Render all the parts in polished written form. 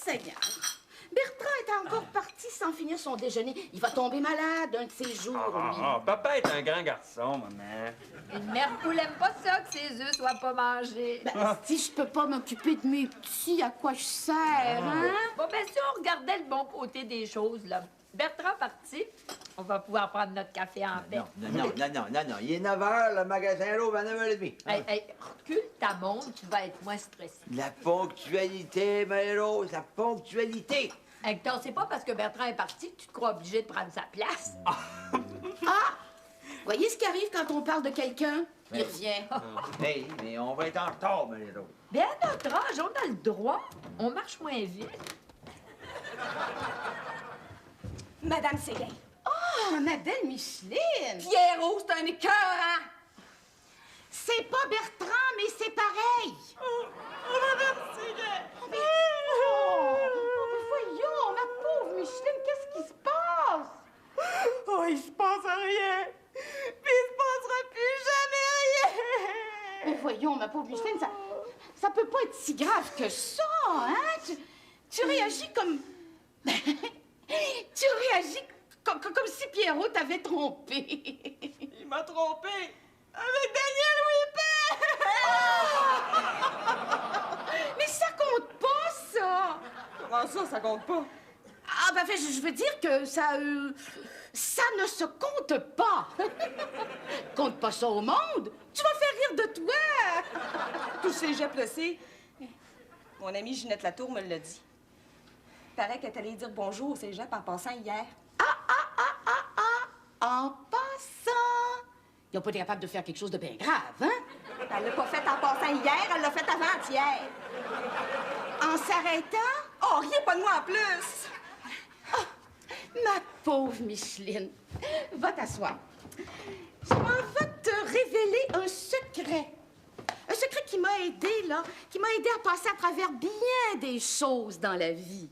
Seigneur! Bertrand est encore parti sans finir son déjeuner. Il va tomber malade un de ces jours, lui. Papa est un grand garçon, maman. Une mère poule aime pas ça que ses œufs soient pas mangés. Ben, si je peux pas m'occuper de mes petits, à quoi je sers, hein? Bon, ben, si on regardait le bon côté des choses, là. Bertrand parti, on va pouvoir prendre notre café en paix. Non. Il est 9 h, le magasin l'ouvre à 9 h 30. Hey, recule ta montre, tu vas être moins stressé. La ponctualité, Marie-Rose, la ponctualité. Hector, c'est pas parce que Bertrand est parti que tu te crois obligé de prendre sa place. Voyez ce qui arrive quand on parle de quelqu'un? Il revient. Mais on va être en retard, Marie-Rose. Bien, à notre âge, on a le droit. On marche moins vite. Madame Séguin. Oh, ma belle Micheline! Pierrot, c'est un écœurant. C'est pas Bertrand, mais c'est pareil! Madame Séguin. Mais voyons, ma pauvre Micheline, qu'est-ce qui se passe? Oh, il se passe rien. Puis il se passera plus jamais rien. Mais voyons, ma pauvre Micheline, ça peut pas être si grave que ça, hein? Tu réagis comme... Tu réagis comme si Pierrot t'avait trompé. Il m'a trompé avec Daniel Whippet. Mais ça compte pas, ça! Comment ça compte pas? Ah, ben, je veux dire que ça ne se compte pas. Compte pas ça au monde. Tu vas faire rire de toi. Tout cégep le sait. Mon amie Ginette Latour me l'a dit. Il paraît qu'elle est allée dire bonjour au cégep en passant hier. En passant. Ils n'ont pas été capables de faire quelque chose de bien grave, hein? Elle l'a pas fait en passant hier, elle l'a fait avant-hier. En s'arrêtant? Oh, riez pas de moi en plus. Ma pauvre Micheline, va t'asseoir. Je m'en vais te révéler un secret. Un secret qui m'a aidé, là, qui m'a aidé à passer à travers bien des choses dans la vie.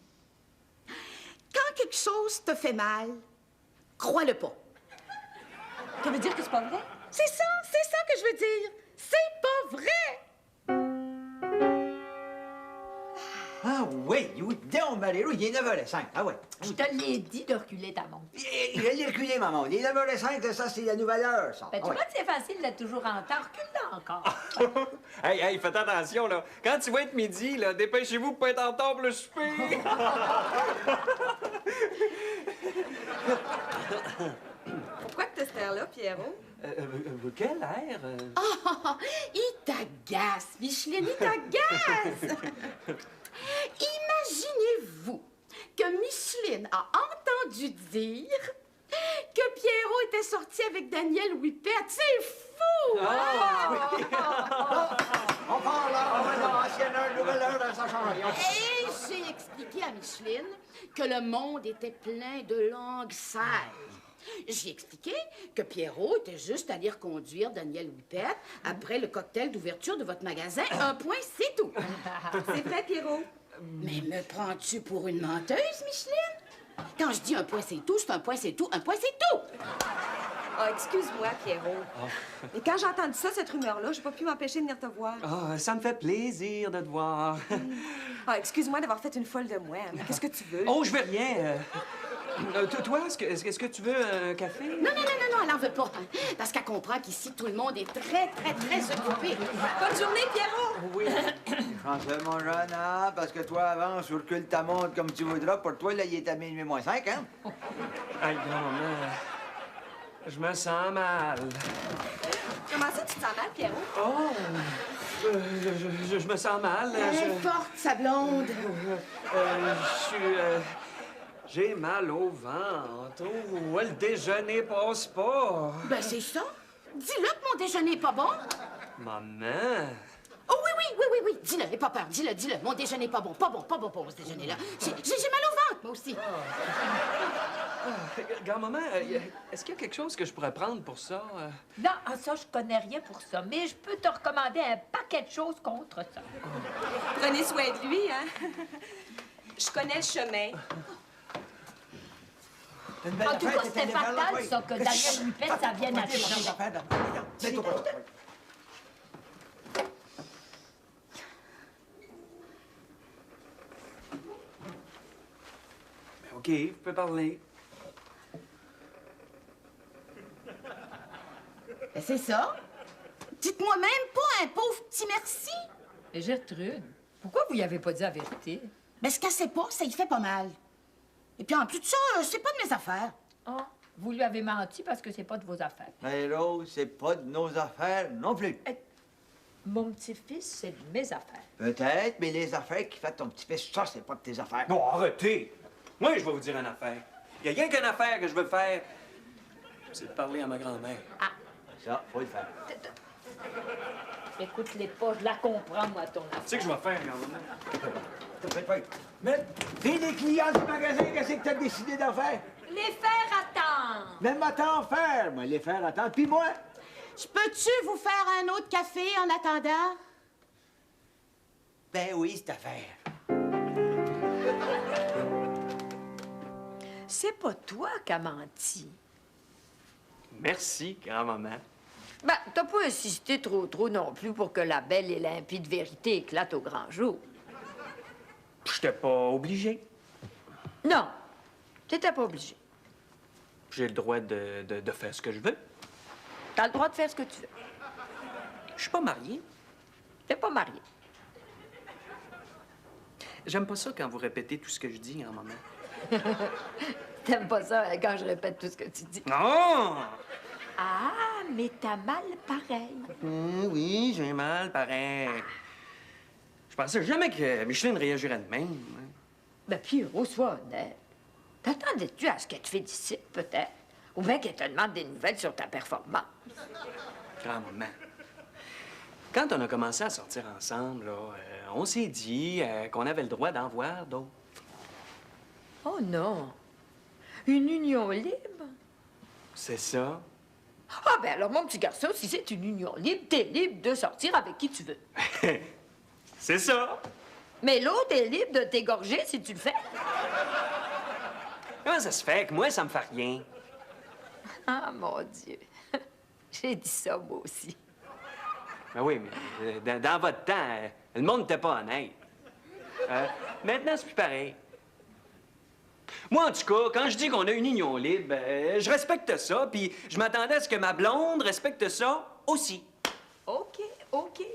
Quand quelque chose te fait mal, crois-le pas. Ça veut dire que c'est pas vrai? C'est ça que je veux dire. C'est pas vrai. Ah oui, donc, Marie-Rose, il est 9 h 05. Ah ouais. Je te l'ai dit de reculer ta montre. Je l'ai reculé, maman. Il est 9 h 05, ça, c'est la nouvelle heure, ça. Ben, tu Ah ouais. vois que c'est facile d'être toujours en temps. Recule-la encore. Hey, faites attention, là. Quand tu vas être midi, là, dépêchez-vous pour pas être en retard pour le souper. Pourquoi que t'as cet air-là, Pierrot? Quel air? Oh, il t'agace, Micheline, il t'agace. Imaginez-vous que Micheline a entendu dire que Pierrot était sorti avec Daniel Whippet. C'est fou! On parle là, ancienne heure, nouvelle heure, ça change rien. Et j'ai expliqué à Micheline que le monde était plein de langues sales. J'ai expliqué que Pierrot était juste à lire conduire Daniel Whippet après le cocktail d'ouverture de votre magasin. Un point, c'est tout. C'est vrai, Pierrot? Mais me prends-tu pour une menteuse, Micheline? Quand je dis un point, c'est tout, c'est un point, c'est tout, un point, c'est tout! Ah, excuse-moi, Pierrot. Mais quand j'ai entendu ça, cette rumeur-là, j'ai pas pu m'empêcher de venir te voir. Ça me fait plaisir de te voir. Ah, excuse-moi d'avoir fait une folle de moi. Mais qu'est-ce que tu veux? Oh, je veux rien. Toi, est-ce que tu veux un café? Non, elle en veut pas. Parce qu'elle comprend qu'ici, tout le monde est très occupé. Bonne journée, Pierrot! Oui. François, mon jeune, hein, parce que toi, avance ou recule ta montre comme tu voudras. Pour toi, là, il est à minuit moins 5, hein? Aïe, maman. Je me sens mal. Comment ça, tu te sens mal, Pierrot? Oh! Je me sens mal. Elle est forte, sa blonde. J'ai mal au ventre. Oh, le déjeuner passe pas. Ben, c'est ça. Dis-le que mon déjeuner est pas bon. Maman. Oh oui. Dis-le, n'aie pas peur. Dis-le. Mon déjeuner est pas bon pour ce déjeuner-là. J'ai mal au ventre, moi aussi. Grand-maman, est-ce qu'il y a quelque chose que je pourrais prendre pour ça? Non, ça, je connais rien pour ça, mais je peux te recommander un paquet de choses contre ça. Prenez soin de lui, hein? Je connais le chemin. En tout cas, c'était fatal, ça, que Daniel Whippet, ça vienne à chercher. OK, vous pouvez parler. Ben, c'est ça. Dites-moi même pas un pauvre petit merci. Mais Gertrude, pourquoi vous y avez pas dit la vérité? Ben, ce qu'elle sait pas, ça y fait pas mal. Et puis en plus de ça, c'est pas de mes affaires. Ah, vous lui avez menti parce que c'est pas de vos affaires. Mais Rose, c'est pas de nos affaires non plus. Mon petit-fils, c'est de mes affaires. Peut-être, mais les affaires qui fait ton petit-fils, ça, c'est pas de tes affaires. Non, arrêtez! Moi, je vais vous dire une affaire. Il y a rien qu'une affaire que je veux faire, c'est de parler à ma grand-mère. Ça, faut le faire. Écoute-les pas, je la comprends, moi, ton affaire. Tu sais que je vais faire, grand-mère? T'as fait pas. Mais, t'es les clients du magasin, qu'est-ce que t'as décidé d'en faire? Les faire attendre! Même à t'en faire, moi, les faire attendre. Puis moi, Je peux-tu vous faire un autre café en attendant? ben oui, cette affaire. C'est pas toi qui as menti. Merci, grand-maman. Ben, t'as pas insisté trop non plus pour que la belle et limpide vérité éclate au grand jour. J'étais pas obligé. Non, t'étais pas obligé. J'ai le droit de faire ce que je veux. T'as le droit de faire ce que tu veux. Je suis pas marié. T'es pas marié. J'aime pas ça quand vous répétez tout ce que je dis, grand-maman. T'aimes pas ça quand je répète tout ce que tu dis. Non! Ah, mais t'as mal pareil. Oui, j'ai mal, pareil. Je pensais jamais que Micheline réagirait de même. Hein. Ben, Pierrot, sois honnête. T'attendais-tu à ce qu'elle te félicite, peut-être? Ou bien qu'elle te demande des nouvelles sur ta performance? Grand-maman. Quand on a commencé à sortir ensemble, là, on s'est dit qu'on avait le droit d'en voir d'autres. Oh non. Une union libre? C'est ça? Ah, ben alors, mon petit garçon, si c'est une union libre, t'es libre de sortir avec qui tu veux. C'est ça! Mais l'autre est libre de t'égorger si tu le fais. Comment ça se fait que moi, ça me fait rien? Ah, mon Dieu. J'ai dit ça, moi aussi. Ben oui, mais dans votre temps, le monde n'était pas honnête. Maintenant, c'est plus pareil. Moi, en tout cas, quand je dis qu'on a une union libre, je respecte ça, puis je m'attendais à ce que ma blonde respecte ça aussi. OK,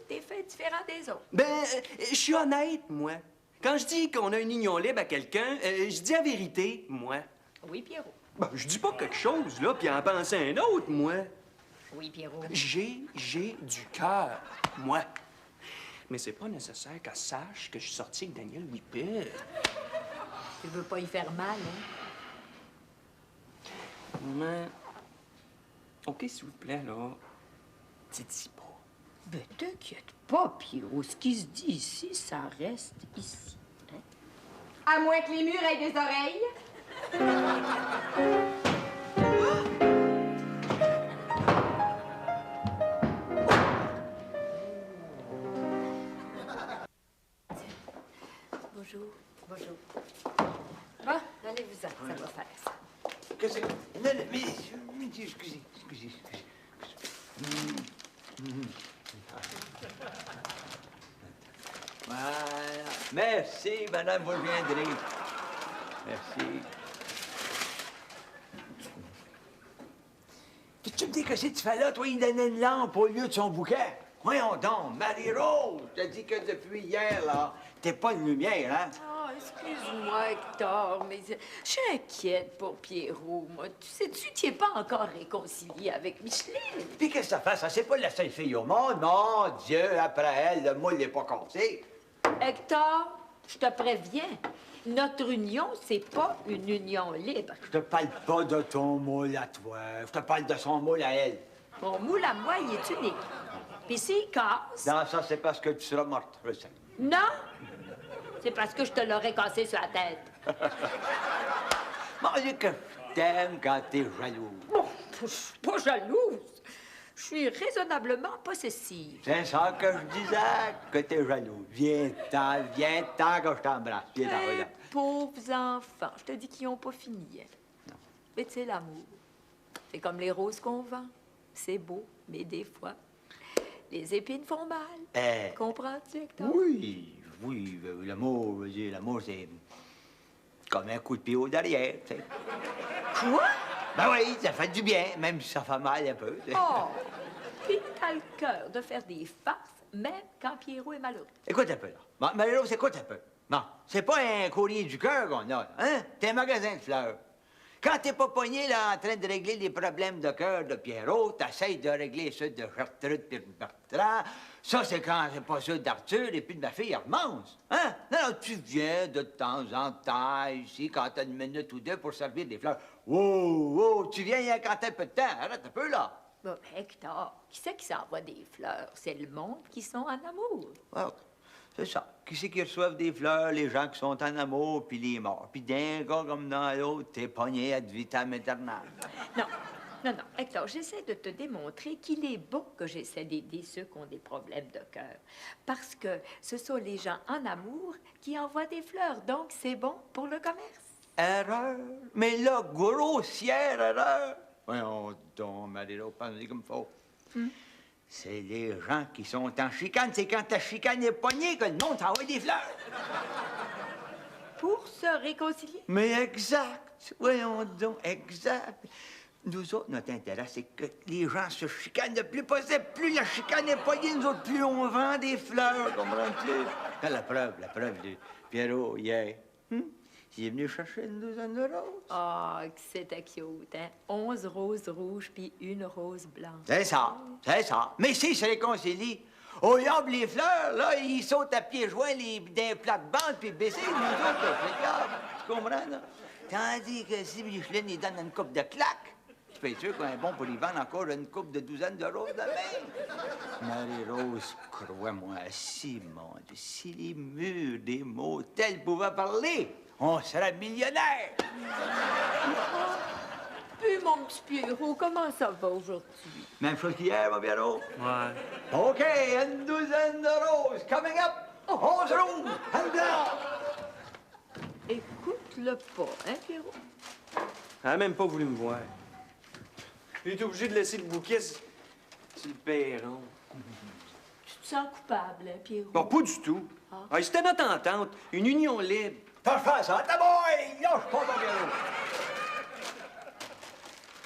t'es fait différent des autres. Ben, je suis honnête, moi. Quand je dis qu'on a une union libre à quelqu'un, je dis la vérité, moi. Oui, Pierrot. Ben, je dis pas quelque chose, là, puis en penser un autre, moi. Oui, Pierrot. J'ai du cœur, moi. Mais c'est pas nécessaire qu'elle sache que je suis sorti avec Daniel Whippet. Tu veux pas y faire mal, hein? Mais... OK, s'il vous plaît, là. Dites-y pas. Ben, t'inquiète pas, Pierrot. Ce qui se dit ici, ça reste ici. Hein? À moins que les murs aient des oreilles. Bonjour. Bonjour. Bon, allez-vous-en, ça va faire ça. Qu'est-ce que... Non, non, mais excusez. Voilà. Merci, madame, vous reviendrez. Merci. Puis tu me dis que si tu fais là, toi, il donnait une lampe au lieu de son bouquet? Voyons donc, Marie-Rose, je te dis que depuis hier, là, t'es pas de lumière, hein? Oh, excuse-moi, Hector, mais je suis inquiète pour Pierrot, moi. Tu sais-tu, tu n'es pas encore réconcilié avec Micheline? Puis qu'est-ce que ça fait? Ça, c'est pas la seule fille au monde. Mon Dieu, après elle, le moule n'est pas cassé. Hector, je te préviens, notre union, c'est pas une union libre. Je te parle pas de ton moule à toi. Je te parle de son moule à elle. Mon moule à moi, il est unique. Puis s'il casse... Non, ça, c'est parce que tu seras morte, je le sais. Non! C'est parce que je te l'aurais cassé sur la tête. Mon Dieu, que je t'aime quand t'es jaloux. Bon, je suis pas jalouse. Je suis raisonnablement possessive. C'est ça que je disais, que t'es jaloux. Viens-t'en que je t'embrasse. Viens-t'en, Eh, regarde. pauvres enfants, je te dis qu'ils n'ont pas fini. Hein. Mais tu sais, l'amour, c'est comme les roses qu'on vend. C'est beau, mais des fois, les épines font mal. Eh. Comprends-tu, Hector? Oui, l'amour, je veux dire, l'amour, c'est... Comme un coup de pied au derrière, tu sais. Quoi? Ben oui, ça fait du bien, même si ça fait mal un peu. tu sais. Oh! Puis t'as le cœur de faire des farces, même quand Pierrot est malheureux. Écoute un peu, là. Bon, Marie-Rose, écoute un peu. Bon, c'est pas un courrier du cœur qu'on a, là, hein? T'es un magasin de fleurs. Quand t'es pas pogné, là, en train de régler les problèmes de cœur de Pierrot, t'essayes de régler ceux de Gertrude et de Bertrand. Ça, c'est quand c'est pas ceux d'Arthur et puis de ma fille Hermance. Hein? Non, non, tu viens de temps en temps ici quand t'as une minute ou deux pour servir des fleurs. Wow, wow, tu viens quand t'as un peu de temps. Arrête un peu, là. Bon, Hector, qui c'est qui s'envoie des fleurs? C'est le monde qui sont en amour. Wow. C'est ça. Qui c'est qui reçoivent des fleurs? Les gens qui sont en amour, puis les morts. Puis d'un gars comme dans l'autre, t'es pogné ad vitam aeternam. Non, non, non. Hector, j'essaie de te démontrer qu'il est bon que j'essaie d'aider ceux qui ont des problèmes de cœur. Parce que ce sont les gens en amour qui envoient des fleurs. Donc, c'est bon pour le commerce. Erreur. Mais là, grossière erreur. Voyons donc, Marie-Rose, pensez comme faut. C'est les gens qui sont en chicane. C'est quand ta chicane est pognée que le monde t'envoie des fleurs. Pour se réconcilier. Mais exact. Voyons donc, exact. Nous autres, notre intérêt, c'est que les gens se chicanent le plus possible. Plus la chicane est pognée, nous autres, plus on vend des fleurs, comprends-tu? La preuve, de Pierrot, hier. Il est venu chercher une douzaine de roses. Ah, que c'était cute, hein? 11 roses rouges puis une rose blanche. C'est ça, c'est ça. Mais s'ils se réconcilient, au lieu de les fleurs, là, ils sautent à pieds joints d'un plate-bande puis baissés, nous autres, regarde. Tu comprends, là? Tandis que si Micheline, il donne une coupe de claques, tu peux être sûr qu'on est bon pour y vendre encore une coupe de douzaine de roses demain. Marie-Rose, crois-moi, Simon, si les murs des motels pouvaient parler, on serait millionnaire. Puis, mon petit Pierrot, comment ça va aujourd'hui? Même chose qu'hier, mon Pierrot. Ouais. OK, une douzaine de roses. Coming up, 11 roses, and down. Écoute-le pas, hein, Pierrot? Elle a même pas voulu me voir. J'ai été obligé de laisser le bouquet sur le perron. Tu te sens coupable, hein, Pierrot? Bon, pas du tout. Ah, c'était notre entente, une union libre. T'as fait ça, ta boy! Lâche pas, mon Pierrot.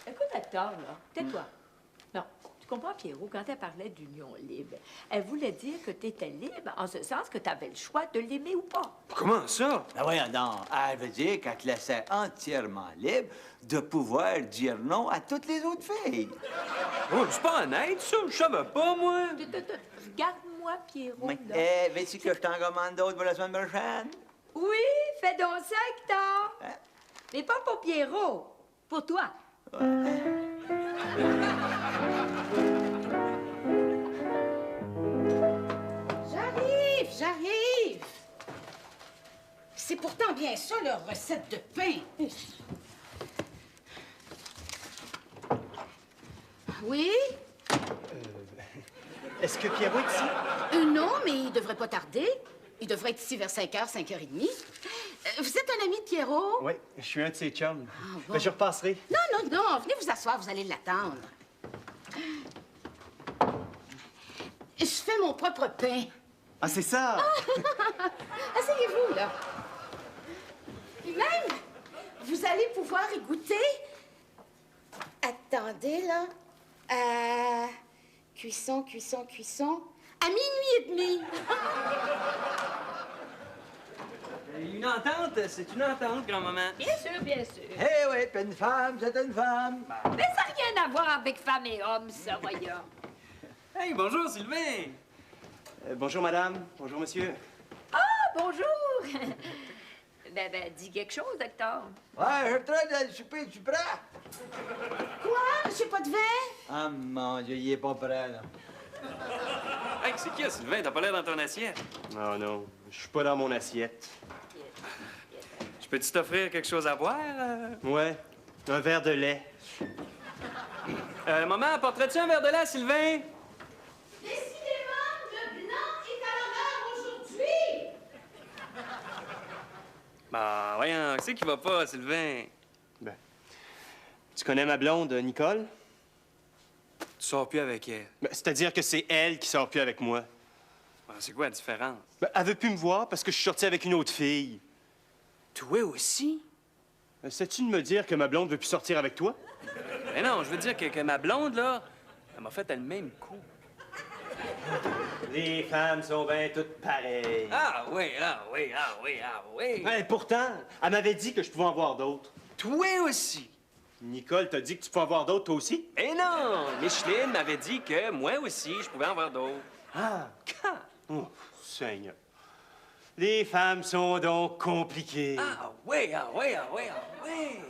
Écoute, Hector, là, tais-toi. Non, tu comprends, Pierrot, quand elle parlait d'union libre, elle voulait dire que tu étais libre en ce sens que tu avais le choix de l'aimer ou pas. Comment ça? Ben voyons donc, elle veut dire qu'elle te laissait entièrement libre de pouvoir dire non à toutes les autres filles. Oh, c'est pas honnête, ça. Je savais pas, moi. Regarde-moi, Pierrot, Mais, là. veux-tu que je t'en commande d'autres pour la semaine prochaine? Oui, fais donc ça, Hector. Hein? Mais pas pour Pierrot, pour toi. J'arrive. C'est pourtant bien ça, leur recette de pain. Oui? Est-ce que Pierrot est ici? Non, mais il devrait pas tarder. Il devrait être ici vers 5h, 5h30. Vous êtes un ami de Pierrot? Oui, je suis un de ses chums. bon. Ben, je repasserai. Non, venez vous asseoir, vous allez l'attendre. Je fais mon propre pain. Ah, c'est ça! Asseyez-vous, là. Puis même, vous allez pouvoir y goûter. Attendez, là. Cuisson. À minuit et demi. Une entente, c'est une entente, grand-maman. Bien sûr, bien sûr. Eh oui, puis une femme, c'est une femme. Mais ça n'a rien à voir avec femme et homme, ça, voyons. Hey, bonjour, Sylvain. Bonjour, madame. Bonjour, monsieur. Ah, bonjour! ben, dis quelque chose, docteur. Ouais, je traite de le souper, tu prends? Quoi? Monsieur Potvin? Ah, mon Dieu, il est pas prêt, là. Hey, c'est qui, Sylvain? T'as pas l'air dans ton assiette. Non, non, je suis pas dans mon assiette. Je peux-tu t'offrir quelque chose à boire? Ouais, un verre de lait. Maman, apporterais-tu un verre de lait, Sylvain? Décidément, le blanc est à l'honneur aujourd'hui. Bah, voyons, c'est qui va pas, Sylvain? Ben, tu connais ma blonde, Nicole? Tu sors plus avec elle. Ben, c'est-à-dire que c'est elle qui sort plus avec moi. Ah, c'est quoi la différence? Ben, elle veut plus me voir parce que je suis sorti avec une autre fille. Toi aussi? Sais-tu de me dire que ma blonde veut plus sortir avec toi? Mais non, je veux dire que ma blonde, là, elle m'a fait le même coup. Les femmes sont bien toutes pareilles. Ah oui, ah oui, ah oui, ah oui. Ouais, pourtant, elle m'avait dit que je pouvais en voir d'autres. Toi aussi. Nicole t'a dit que tu peux en voir d'autres, toi aussi? Eh non, Micheline m'avait dit que moi aussi, je pouvais en voir d'autres. Ah! Quand? Oh, Seigneur. Les femmes sont donc compliquées. Ah oui, ah oui, ah oui, ah oui.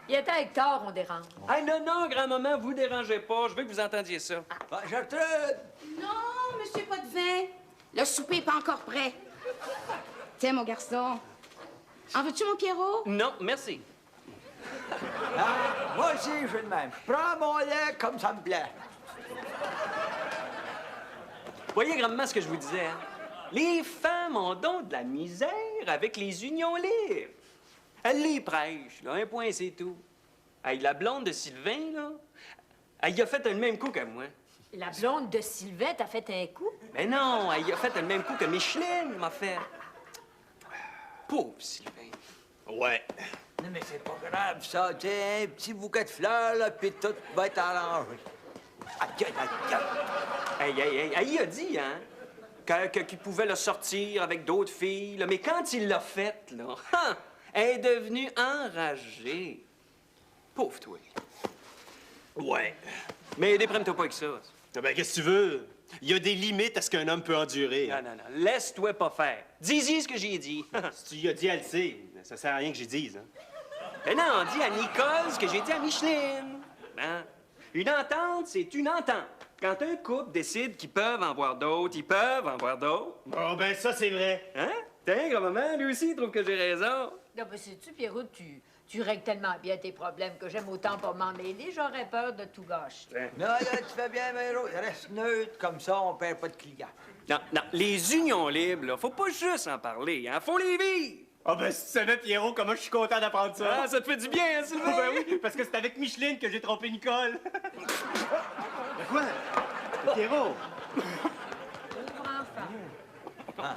Il était Hector, on dérange. Ah non, non, grand-maman, vous dérangez pas. Je veux que vous entendiez ça. Ah, Gertrude! Non, monsieur Potvin. Le souper n'est pas encore prêt. Tiens, mon garçon. En veux-tu, mon Pierrot? Non, merci. Ah, moi aussi, je fais de même. Je prends mon lait comme ça me plaît. Voyez, grand-maman, ce que je vous disais, hein? Les femmes ont donc de la misère avec les unions libres. Elle les prêche, là, un point, c'est tout. Hey, la blonde de Sylvain, là, elle y a fait le même coup que moi. La blonde de Sylvain t'a fait un coup? Mais non, elle y a fait le même coup que Micheline m'a fait. Pauvre Sylvain. Ouais. Non, mais c'est pas grave, ça. Tu sais, un petit bouquet de fleurs, là, puis tout va être arrangé. Aïe, Hey, hey, hey, elle y a dit, hein, qu'il pouvait le sortir avec d'autres filles, là, mais quand il l'a fait, là, hein, elle est devenue enragée. Pauvre toi. Ouais. Mais déprime-toi pas avec ça. Ah ben, qu'est-ce que tu veux? Il y a des limites à ce qu'un homme peut endurer. Non, non, non, laisse-toi pas faire. Dis-y ce que j'ai dit. Si tu y as dit, elle le sait. Ça sert à rien que j'y dise, hein. Mais non, dis à Nicole ce que j'ai dit à Micheline. Hein? Une entente, c'est une entente. Quand un couple décide qu'ils peuvent en voir d'autres, ils peuvent en voir d'autres. Oh, ben ça, c'est vrai. Hein? Tiens, grand-maman, lui aussi, il trouve que j'ai raison. Non, mais sais-tu, Pierrot, tu règles tellement bien tes problèmes que j'aime autant pas m'en mêler. J'aurais peur de tout gâcher. Non, là, tu fais bien, Véro. Reste neutre, comme ça, on perd pas de clients. Non, non, les unions libres, là, faut pas juste en parler, hein? Faut les vivre! Ah ben, si tu savais, Pierrot, comment je suis content d'apprendre ça. Ah, ça te fait du bien, hein, Sylvain? Ah ben oui, parce que c'est avec Micheline que j'ai trompé Nicole. Mais quoi? Pierrot! Pauvre enfant. Ah,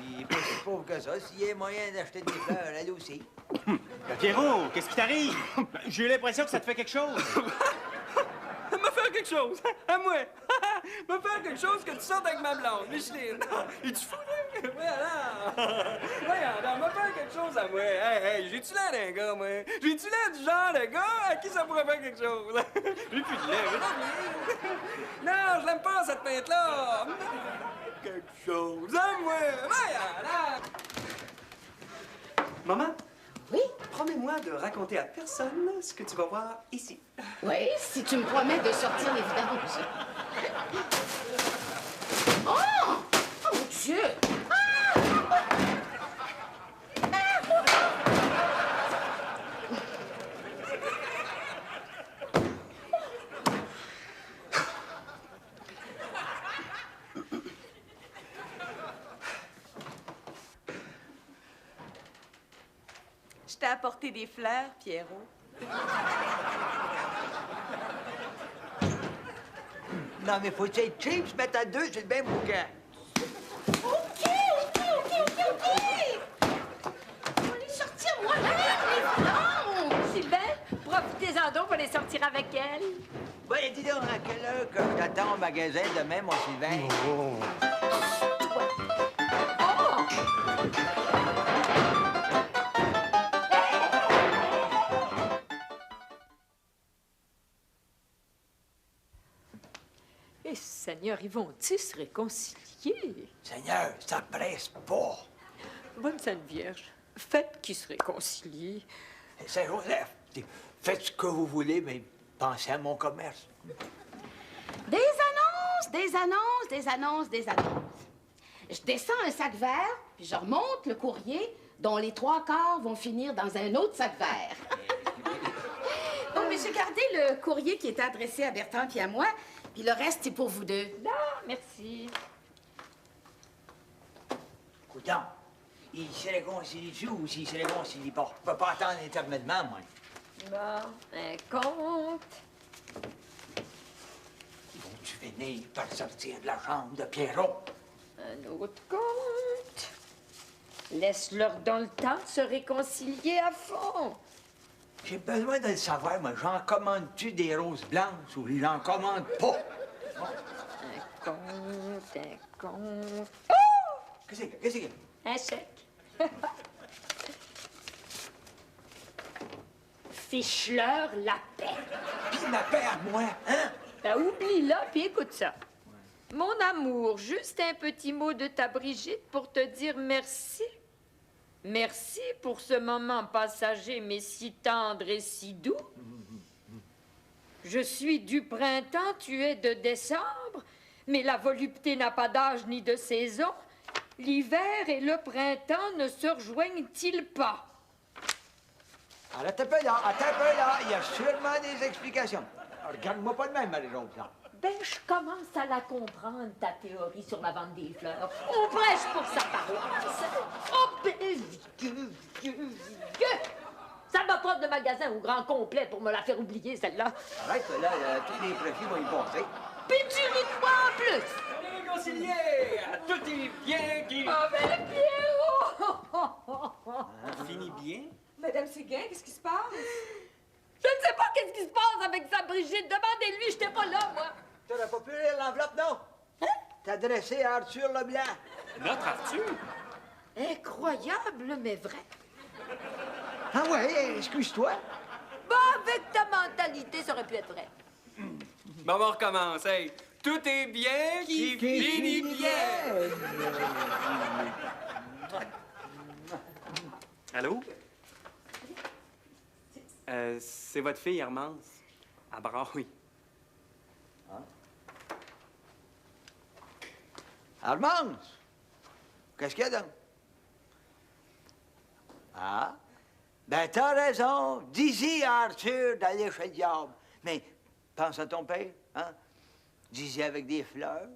il est pas si pauvre que ça. S'il y a moyen d'acheter des fleurs, elle aussi. Ben, Pierrot, qu'est-ce qui t'arrive? Ben, j'ai eu l'impression que ça te fait quelque chose. Me faire quelque chose, à moi! Me faire quelque chose que tu sortes avec ma blonde, Micheline! Es-tu fou, là? Voilà! Voyons, me faire quelque chose à moi! Hey, j'ai-tu l'air d'un gars, moi? J'ai-tu l'air du genre de gars à qui ça pourrait faire quelque chose? J'ai plus de lait, non, je l'aime pas, cette peinte-là! Quelque chose à moi! Voyons, Maman? Oui? Promets-moi de raconter à personne ce que tu vas voir ici. Oui, si tu me promets de sortir les vidanges. Oh! Oh, mon Dieu! Je t'ai apporté des fleurs, Pierrot. Non, mais faut-tu être cheap, se mettre à deux sur le même bouquet? OK! On va les sortir moi-même, les vidanges! Sylvain, profitez-en donc pour les sortir avec elle. Ben, dis donc, à quelle heure que je t'attends au magasin demain, mon Sylvain? Eh, Seigneur, ils vont-ils se réconcilier? Seigneur, ça presse pas. Bonne Sainte Vierge, faites qu'ils se réconcilient. Saint-Joseph, faites ce que vous voulez, mais pensez à mon commerce. Des annonces. Je descends un sac vert, puis je remonte le courrier dont les 3/4 vont finir dans un autre sac vert. Bon, mais j'ai gardé le courrier qui était adressé à Bertrand puis à moi, puis le reste, c'est pour vous deux. Non, merci. Coudon, il se réconcilie-tu ou s'il se réconcilie pas? Je peux pas attendre éternellement, moi. Bon, un compte. Vont-tu finir par sortir de la chambre de Pierrot? Un autre compte. Laisse-leur dans le temps de se réconcilier à fond. J'ai besoin de le savoir, moi. J'en commande-tu des roses blanches ou j'en commande pas? Un compte. Qu'est-ce que c'est? Un chèque. Fiche-leur la paix. Puis ma paire, moi, hein? Ben, oublie-la, puis écoute ça. Mon amour, juste un petit mot de ta Brigitte pour te dire merci. Merci pour ce moment passager, mais si tendre et si doux. Je suis du printemps, tu es de décembre, mais la volupté n'a pas d'âge ni de saison. L'hiver et le printemps ne se rejoignent-ils pas? Alors, attends un peu là. Il y a sûrement des explications. Alors, regarde-moi pas de même, Marie-Rose, là. Ben, je commence à la comprendre, ta théorie sur la vente des fleurs. On prêche pour sa paroisse. Oh, ben, vieux. Ça m'a pas de magasin au grand complet pour me la faire oublier, celle-là. Arrête, là, tous les profits vont y passer. Puis tu ris de moi en plus. Réconcilier! Tout est bien qui... Oh, ben, Pierrot! Finit bien? Madame Séguin, qu'est-ce qui se passe? Je ne sais pas qu'est-ce qui se passe avec sa Brigitte. Demandez-lui, j'étais pas là, moi. T'aurais pas pu lire l'enveloppe, non? Hein? T'as adressé à Arthur Leblanc. Notre Arthur? Incroyable, mais vrai. Ah ouais, excuse-toi. Bah, avec ta mentalité, ça aurait pu être vrai. Bon, on recommence, hey. Tout est bien qui finit bien. Allô? C'est votre fille, Hermance. À Braille. Armance, qu'est-ce qu'il y a donc? Ah, ben t'as raison. Dis-y à Arthur d'aller chez le diable. Mais pense à ton père, hein? Dis-y avec des fleurs.